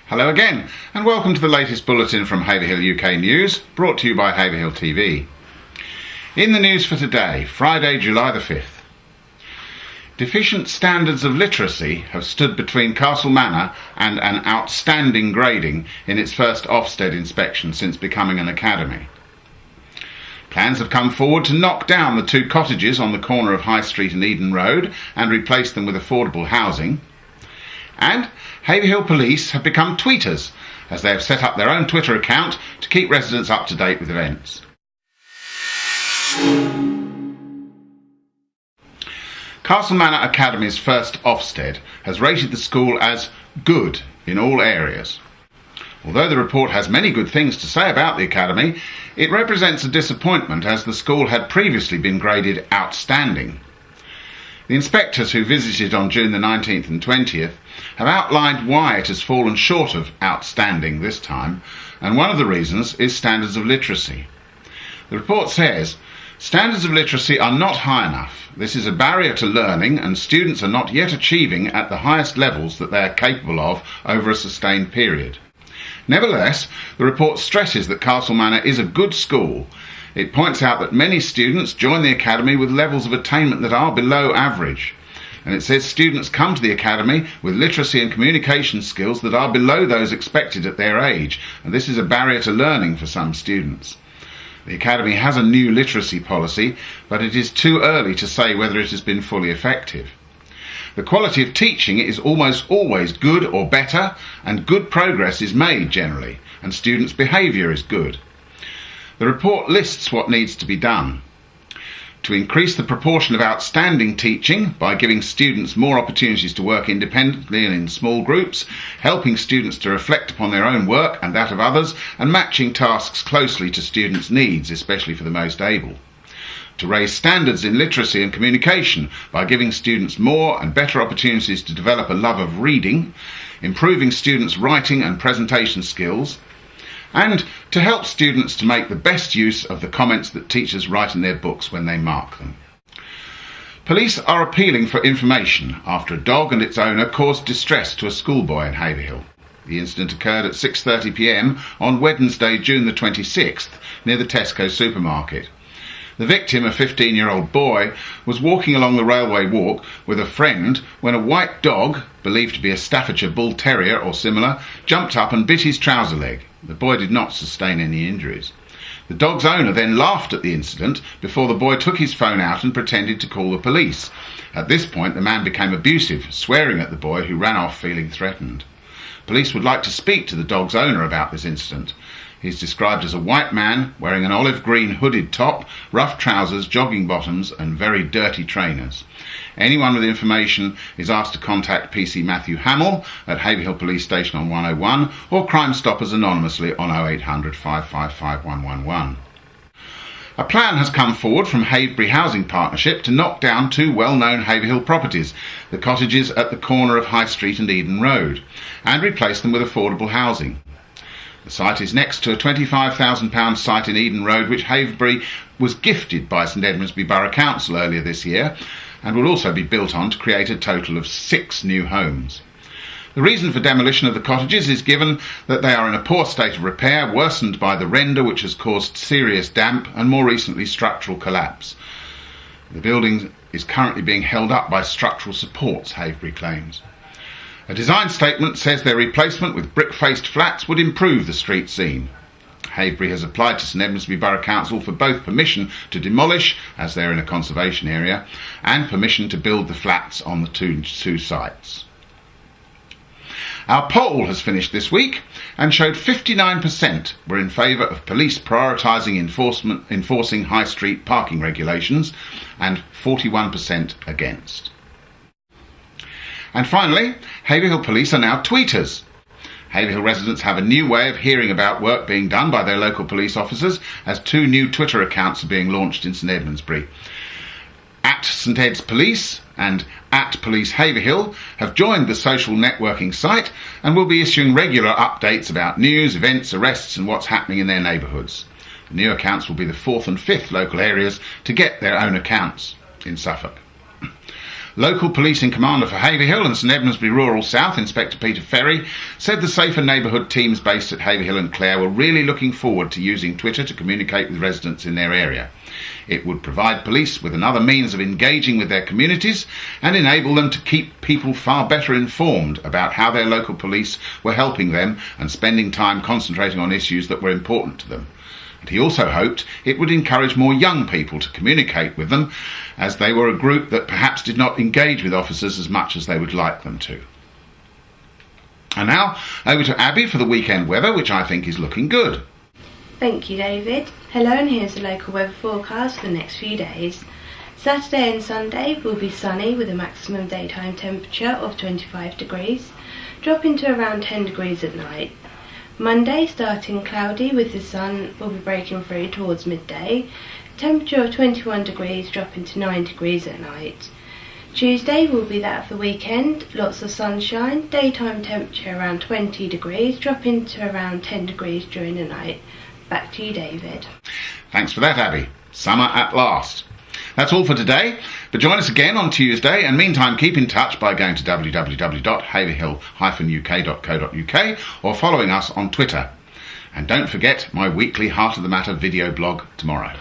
Hello again, and welcome to the latest bulletin from Haverhill UK News, brought to you by Haverhill TV. In the news for today, Friday, July the 5th. Deficient standards of literacy have stood between Castle Manor and an outstanding grading in its first Ofsted inspection since becoming an academy. Plans have come forward to knock down the two cottages on the corner of High Street and Eden Road and replace them with affordable housing. And Haverhill Police have become tweeters, as they have set up their own Twitter account to keep residents up to date with events. Castle Manor Academy's first Ofsted has rated the school as good in all areas. Although the report has many good things to say about the academy, it represents a disappointment as the school had previously been graded outstanding. The inspectors who visited on June the 19th and 20th have outlined why it has fallen short of outstanding this time, and one of the reasons is standards of literacy. The report says, standards of literacy are not high enough. This is a barrier to learning, and students are not yet achieving at the highest levels that they are capable of over a sustained period. Nevertheless, the report stresses that Castle Manor is a good school. It points out that many students join the academy with levels of attainment that are below average. And it says students come to the academy with literacy and communication skills that are below those expected at their age, and this is a barrier to learning for some students. The academy has a new literacy policy, but it is too early to say whether it has been fully effective. The quality of teaching is almost always good or better, and good progress is made generally, and students' behaviour is good. The report lists what needs to be done. To increase the proportion of outstanding teaching by giving students more opportunities to work independently and in small groups, helping students to reflect upon their own work and that of others, and matching tasks closely to students' needs, especially for the most able. To raise standards in literacy and communication by giving students more and better opportunities to develop a love of reading, improving students' writing and presentation skills, and to help students to make the best use of the comments that teachers write in their books when they mark them. Police are appealing for information after a dog and its owner caused distress to a schoolboy in Haverhill. The incident occurred at 6:30 p.m. on Wednesday, June the 26th, near the Tesco supermarket. The victim, a 15-year-old boy, was walking along the railway walk with a friend when a white dog, believed to be a Staffordshire Bull Terrier or similar, jumped up and bit his trouser leg. The boy did not sustain any injuries. The dog's owner then laughed at the incident before the boy took his phone out and pretended to call the police. At this point, the man became abusive, swearing at the boy, who ran off feeling threatened. Police would like to speak to the dog's owner about this incident. He's described as a white man wearing an olive green hooded top, rough trousers, jogging bottoms and very dirty trainers. Anyone with information is asked to contact PC Matthew Hamill at Haverhill Police Station on 101 or Crime Stoppers anonymously on 0800 555 111. A plan has come forward from Havebury Housing Partnership to knock down two well-known Haverhill properties, the cottages at the corner of High Street and Eden Road, and replace them with affordable housing. The site is next to a £25,000 site in Eden Road which Haverbury was gifted by St Edmundsbury Borough Council earlier this year and will also be built on to create a total of 6 new homes. The reason for demolition of the cottages is given that they are in a poor state of repair, worsened by the render which has caused serious damp and more recently structural collapse. The building is currently being held up by structural supports, Haverbury claims. A design statement says their replacement with brick-faced flats would improve the street scene. Haverbury has applied to St Edmundsbury Borough Council for both permission to demolish, as they're in a conservation area, and permission to build the flats on the two sites. Our poll has finished this week and showed 59% were in favour of police prioritising enforcing high street parking regulations and 41% against. And finally, Haverhill Police are now tweeters. Haverhill residents have a new way of hearing about work being done by their local police officers, as 2 new Twitter accounts are being launched in St Edmundsbury. At St Ed's Police and at Police Haverhill have joined the social networking site and will be issuing regular updates about news, events, arrests and what's happening in their neighbourhoods. The new accounts will be the 4th and 5th local areas to get their own accounts in Suffolk. Local Policing Commander for Haverhill and St Edmundsbury Rural South, Inspector Peter Ferry, said the Safer Neighbourhood teams based at Haverhill and Clare were really looking forward to using Twitter to communicate with residents in their area. It would provide police with another means of engaging with their communities and enable them to keep people far better informed about how their local police were helping them and spending time concentrating on issues that were important to them. And he also hoped it would encourage more young people to communicate with them, as they were a group that perhaps did not engage with officers as much as they would like them to. And now, over to Abby for the weekend weather, which I think is looking good. Thank you, David. Hello, and here's the local weather forecast for the next few days. Saturday and Sunday will be sunny with a maximum daytime temperature of 25 degrees, dropping to around 10 degrees at night. Monday starting cloudy with the sun will be breaking through towards midday, temperature of 21 degrees dropping to 9 degrees at night. Tuesday will be that of the weekend, lots of sunshine, daytime temperature around 20 degrees dropping to around 10 degrees during the night. Back to you, David. Thanks for that, Abby. Summer at last. That's all for today, but join us again on Tuesday, and meantime keep in touch by going to www.haverhill-uk.co.uk or following us on Twitter. And don't forget my weekly Heart of the Matter video blog tomorrow.